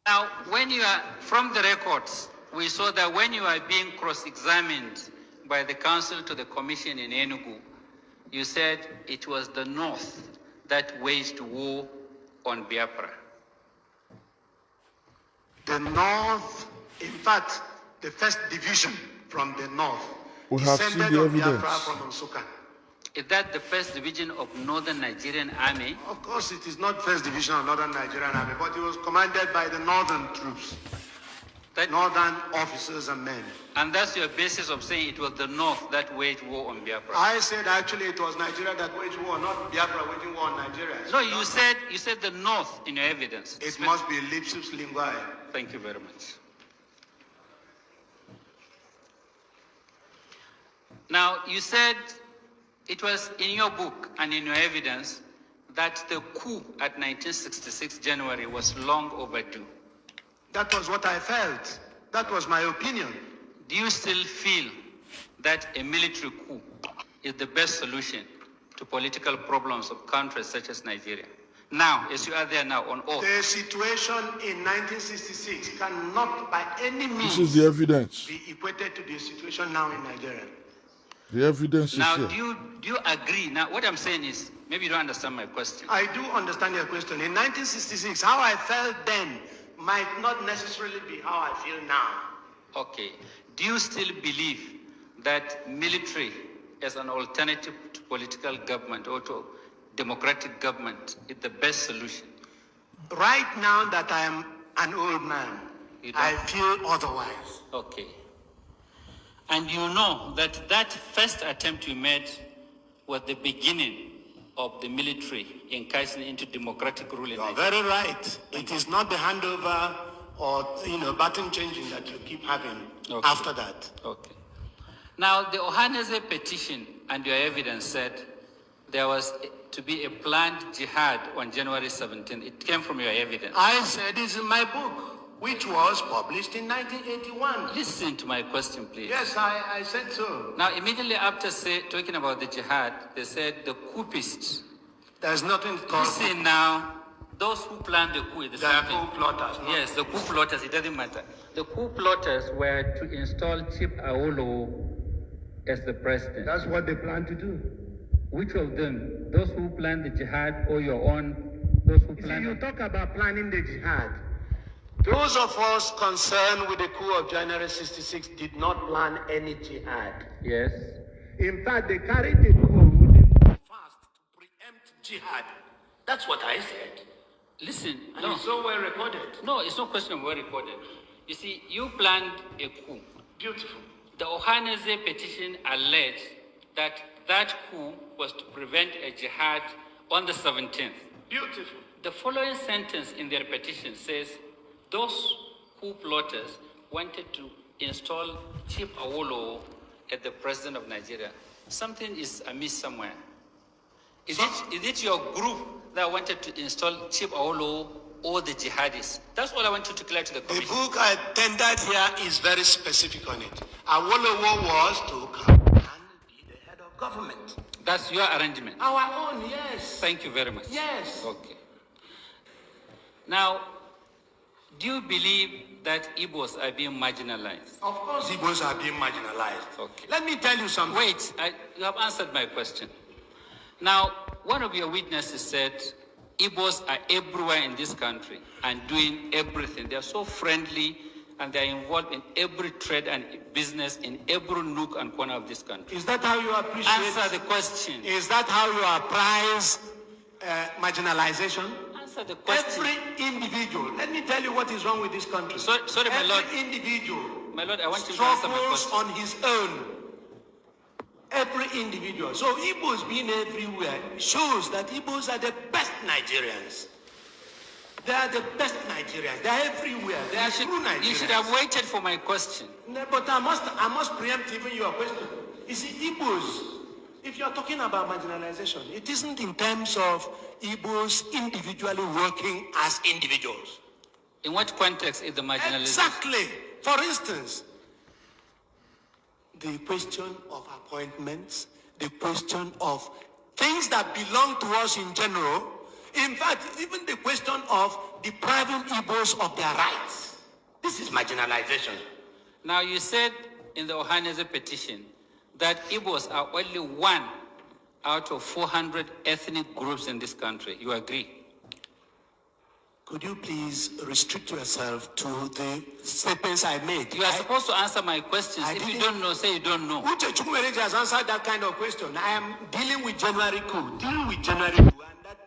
Now, when you are, from the records, we saw that when you are being cross-examined by the council to the commission in Enugu, you said it was the North that waged war on Biafra. The North, in fact, the first division from the North, we have seen the evidence. Biafra from Nsukka. Is that the first division of Northern Nigerian Army? Of course, it is not first division of Northern Nigerian Army, but it was commanded by the Northern troops, Northern officers and men. And that's your basis of saying it was the North that waged war on Biafra? I said actually it was Nigeria that waged war, not Biafra waging war on Nigeria. No, you said the North in your evidence. It must be lipsus linguae. Thank you very much. Now, you said it was in your book and in your evidence that the coup at 1966 January was long overdue. That was what I felt. That was my opinion. Do you still feel that a military coup is the best solution to political problems of countries such as Nigeria? Now, as you are there now on oath. The situation in 1966 cannot by any means This is the evidence. be equated to the situation now in Nigeria. The evidence now, is here. do you agree? Now, what I'm saying is, maybe you don't understand my question. I do understand your question. In 1966, how I felt then might not necessarily be how I feel now. Okay. Do you still believe that military as an alternative to political government or to democratic government is the best solution? Right now that I am an old man, I feel otherwise. Okay. And you know that that first attempt you made was the beginning of the military encouraging into democratic rule in You are Nigeria. very right. It is not the handover or button changing that you keep having after that. Okay. Now, the Ohaneze petition and your evidence said there was to be a planned jihad on January 17th. It came from your evidence. I said this in my book, which was published in 1981. Listen to my question, please. Yes, I said so. Now, immediately after talking about the jihad, they said the coupists. There's nothing called... Listen now, those who planned the coup, They are coup plotters. No? Yes, the coup plotters, it doesn't matter. The coup plotters were to install Chief Awolowo as the president. That's what they plan to do. Which of them? Those who planned the jihad or your own? Those who planned... You talk about planning the jihad. Those of us concerned with the coup of January 66 did not plan any jihad. Yes. In fact, they carried the coup fast to preempt jihad. That's what I said. Listen, And no. it's so well recorded. No, it's no question of well recorded. You see, you planned a coup. Beautiful. The Ohaneze petition alleged that that coup was to prevent a jihad on the 17th. Beautiful. The following sentence in their petition says, those coup plotters wanted to install Chief Awolowo as the president of Nigeria. Something is amiss somewhere. Is it your group that wanted to install Chief Awolowo or the jihadists? That's all I want you to clear to the The commission. book I tendered here is very specific on it. Awolowo was to come and be the head of government. That's your arrangement. Our own, yes. Thank you very much. Yes. Okay. Now, do you believe that Igbos are being marginalized? Of course, Igbos are being marginalized. Okay. Let me tell you something. Wait, you have answered my question. Now, one of your witnesses said Igbos are everywhere in this country and doing everything. They are so friendly and they are involved in every trade and business in every nook and corner of this country. Is that how you appreciate? Answer the question. Is that how you appraise marginalization? Answer the question. Every individual. Let me tell you what is wrong with this country. Sorry, my lord. Every individual. My lord, I want you to answer my struggles question. on his own. Every individual. So Igbos being everywhere shows that Igbos are the best Nigerians. They are the best Nigerians. They are everywhere. They are true Nigerians. You should have waited for my question. No, but I must preempt even your question. You see, Igbos, if you are talking about marginalization, it isn't in terms of Igbos individually working as individuals. In what context is the marginalization? Exactly. For instance, the question of appointments, the question of things that belong to us in general, In fact, even the question of depriving Igbos of their rights, this is marginalization. Now, you said in the Ohaneze petition that Igbos are only one out of 400 ethnic groups in this country. You agree? Could you please restrict yourself to the statements I made? You are supposed to answer my questions. If you don't know, say you don't know. Uche Chukwumereji has answered that kind of question. I am dealing with January coup. Dealing with January coup. And that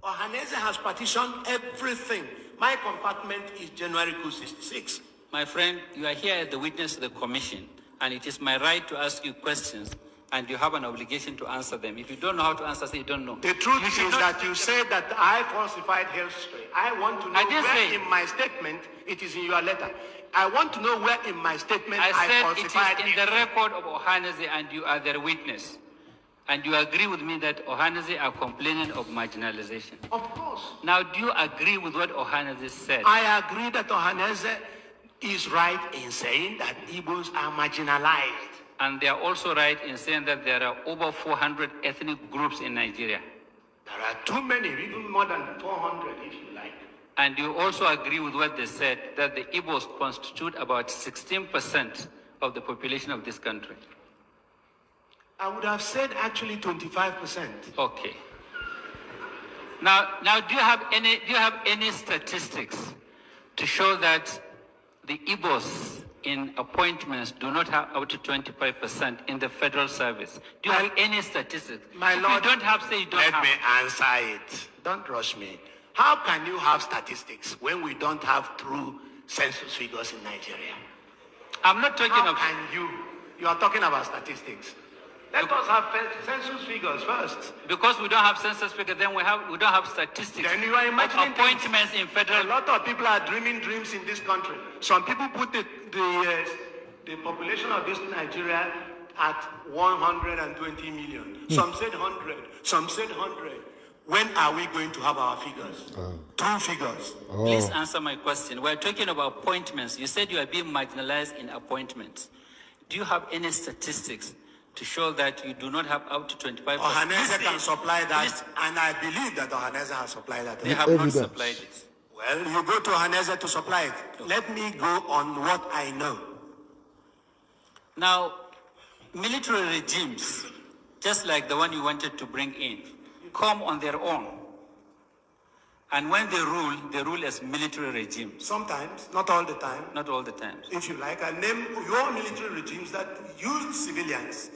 Ohaneze has partitioned everything. My compartment is January coup 66. My friend, you are here as the witness of the commission, and it is my right to ask you questions, and you have an obligation to answer them. If you don't know how to answer, say you don't know. The truth is that you said that I falsified history. I want to know where in my statement, it is in your letter. I want to know where in my statement I falsified it is in the record of Ohaneze, and you are their witness. And you agree with me that Ohaneze are complaining of marginalization. Of course. Now, do you agree with what Ohaneze said? I agree that Ohaneze is right in saying that Igbos are marginalized. And they are also right in saying that there are over 400 ethnic groups in Nigeria. There are too many, even more than 400 if you like. And you also agree with what they said, that the Igbos constitute about 16% of the population of this country. I would have said actually 25%. Okay. Now, do you have any statistics to show that the Igbos in appointments do not have up to 25% in the federal service? Do you have any statistics? My if Lord, you don't have, say you don't have. Let me answer it. Don't rush me. How can you have statistics when we don't have true census figures in Nigeria? I'm not talking How of... can you? You are talking about statistics. Let us have census figures first. Because we don't have census figures, then we don't have statistics. Then you are imagining appointments in federal... A lot of people are dreaming dreams in this country. Some people put the population of this Nigeria at 120 million. Some said 100. Some said 100. When are we going to have our figures? True figures. Please answer my question. We're talking about appointments. You said you are being marginalized in appointments. Do you have any statistics to show that you do not have up to 25%? Ohaneze can supply that, and I believe that Ohaneze has supplied that. They have not supplied it. Well, you go to Ohaneze to supply it. Let me go on what I know. Now, military regimes, just like the one you wanted to bring in, come on their own. And when they rule as military regimes. Sometimes, not all the time. Not all the time. If you like, I'll name your military regimes that use civilians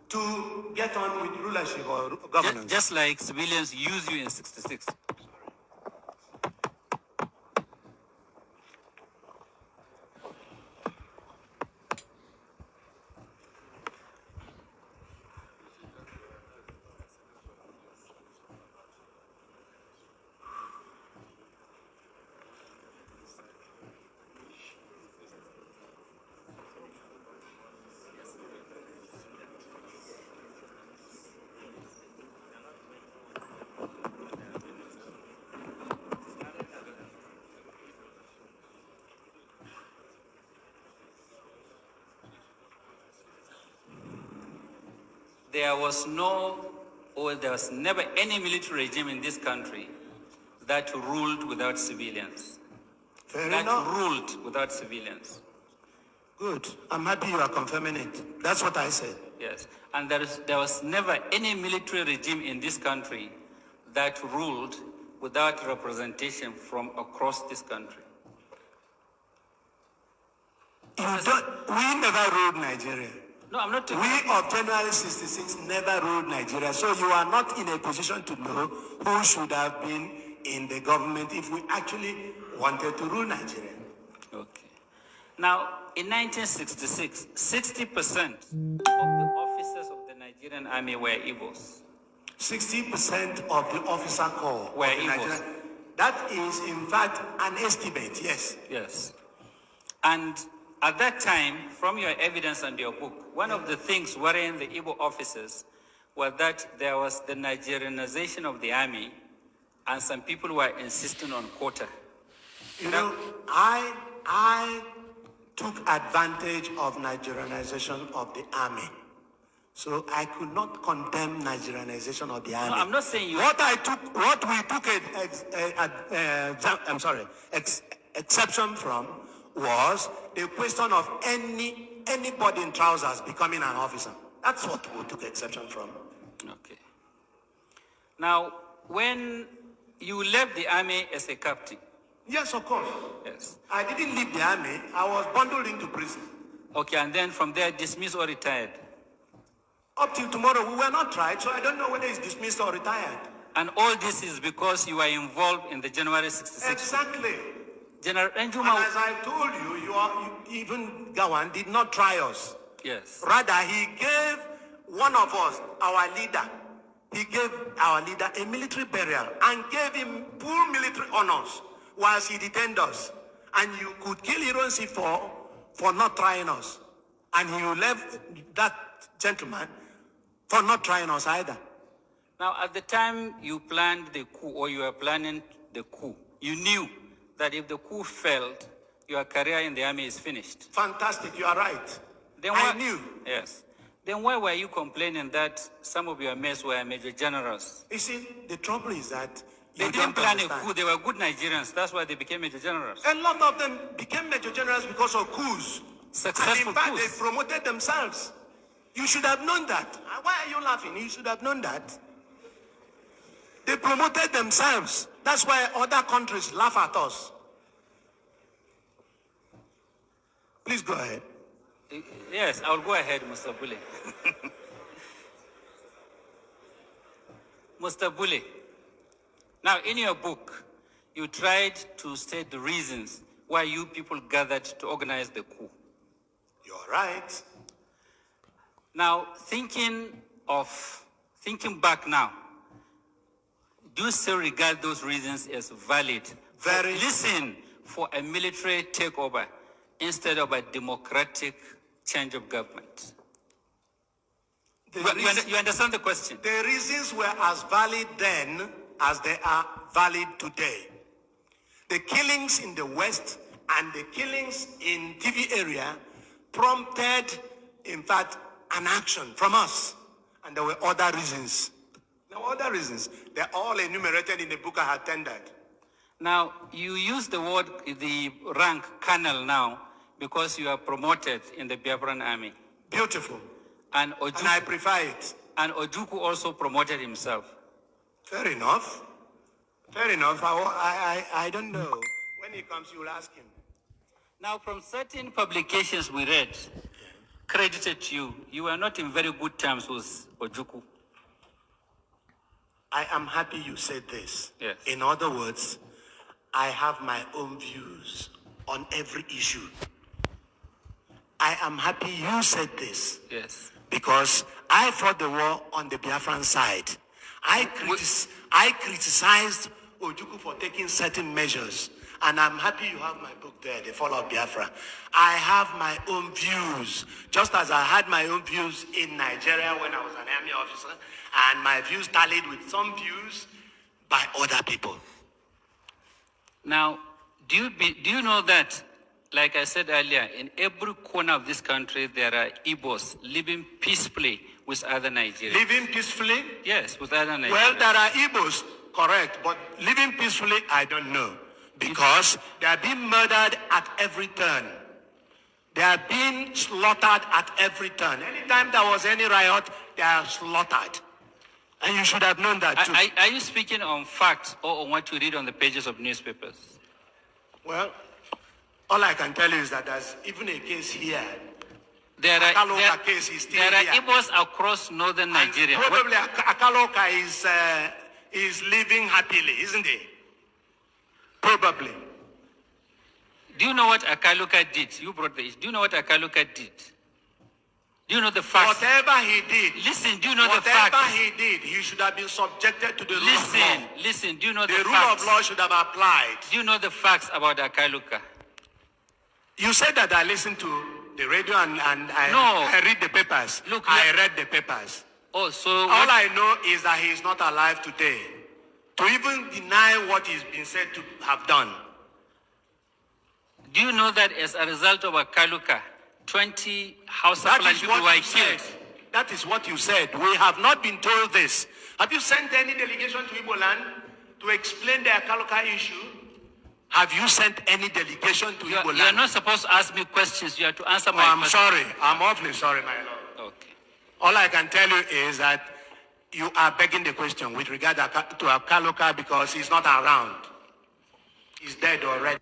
to get on with rulership or governance. Just like civilians use you in 66. There was never any military regime in this country that ruled without civilians. Ruled without civilians. Good. I'm happy you are confirming it. That's what I said. Yes. And there was never any military regime in this country that ruled without representation from across this country. We never ruled Nigeria. No, I'm not talking. We of January 66 never ruled Nigeria. So you are not in a position to know who should have been in the government if we actually wanted to rule Nigeria. Okay. Now, in 1966, 60% of the officers of the Nigerian army were Igbos. 60% of the officer corps were Igbos. That is, in fact, an estimate, yes. Yes. And at that time, from your evidence and your book, one of the things worrying the Igbo officers was that there was the Nigerianization of the army, and some people were insisting on quota. You know, I took advantage of Nigerianization of the army So I could not condemn Nigerianization of the army. No, I'm not saying you. What we took exception from was the question of anybody in trousers becoming an officer. That's what we took exception from. Okay. Now, when you left the army as a captain. Yes, of course. Yes. I didn't leave the army. I was bundled into prison. Okay, and then from there dismissed or retired. Up till tomorrow, we were not tried, so I don't know whether it's dismissed or retired. And all this is because you were involved in the January 66. Exactly. General And Njuma. as I told you, even Gawan did not try us. Yes. Rather, he gave one of us, our leader, he gave our leader a military burial and gave him full military honors whilst he detained us. And you could kill Ironsi for not trying us. And you left that gentleman for not trying us either. Now, at the time you planned the coup, or you were planning the coup, you knew that if the coup failed, your career in the army is finished. Fantastic, you are right. Then I knew. Yes. Then why were you complaining that some of your mates were major generals? You see, the trouble is that They didn't plan a coup. They were good Nigerians. That's why they became major generals. A lot of them became major generals because of coups. Successful and in fact, coups. they promoted themselves. You should have known that. Why are you laughing? You should have known that. They promoted themselves. That's why other countries laugh at us. Please go ahead. Yes, I will go ahead, Mr. Gbulie. Mr. Gbulie, now in your book, you tried to state the reasons why you people gathered to organize the coup. You're right. Now, thinking back now, do you still regard those reasons as valid? Very. Listen, for a military takeover instead of a democratic change of government. You understand the question? The reasons were as valid then as they are valid today. The killings in the West and the killings in TV area prompted, in fact, an action from us. And there were other reasons. There were other reasons. They're all enumerated in the book I had tendered. Now, you use the word, the rank colonel now, because you are promoted in the Biafran army. Beautiful. And I prefer it. And Ojukwu also promoted himself. Fair enough. Fair enough. I don't know. When he comes, you will ask him. Now, from certain publications we read, credited to you, you were not in very good terms with Ojukwu. I am happy you said this. Yes. In other words, I have my own views on every issue. I am happy you said this. Yes. Because I fought the war on the Biafran side. I criticized Ojukwu for taking certain measures. And I'm happy you have my book there, The Fall of Biafra. I have my own views, just as I had my own views in Nigeria when I was an army officer, and my views tallied with some views by other people. Now, do you know that, like I said earlier, in every corner of this country, there are Igbos living peacefully with other Nigerians? Living peacefully? Yes, with other Nigerians. Well, there are Igbos, correct, but living peacefully, I don't know. Because they are being murdered at every turn. They are being slaughtered at every turn. Anytime there was any riot, they are slaughtered. And you should have known that too. Are you speaking on facts or on what you read on the pages of newspapers? Well, all I can tell you is that there's even a case here. There are here. Igbos across northern Nigeria. And probably Akaloka is living happily, isn't he? Probably. Do you know what Akaluka did? You brought the issue. Do you know what Akaluka did? Do you know the facts? Whatever he did. Listen, do you know the facts? Whatever he did, he should have been subjected to the rule of law. Listen, do you know the facts? The rule of law should have applied. Do you know the facts about Akaluka? You said that I listened to the radio and I read the papers. Look, I read the papers. Oh, so all I know is that he is not alive today. To even deny what he's been said to have done. Do you know that as a result of Akaluka, 20 Hausa people were killed? That is what you said. We have not been told this. Have you sent any delegation to Igbo land to explain the Akaloka issue? Have you sent any delegation to Igbo land? You are not supposed to ask me questions. You have to answer my questions. I'm sorry. I'm awfully sorry, my lord. Okay. All I can tell you is that you are begging the question with regard to Akaloka because he's not around. He's dead already.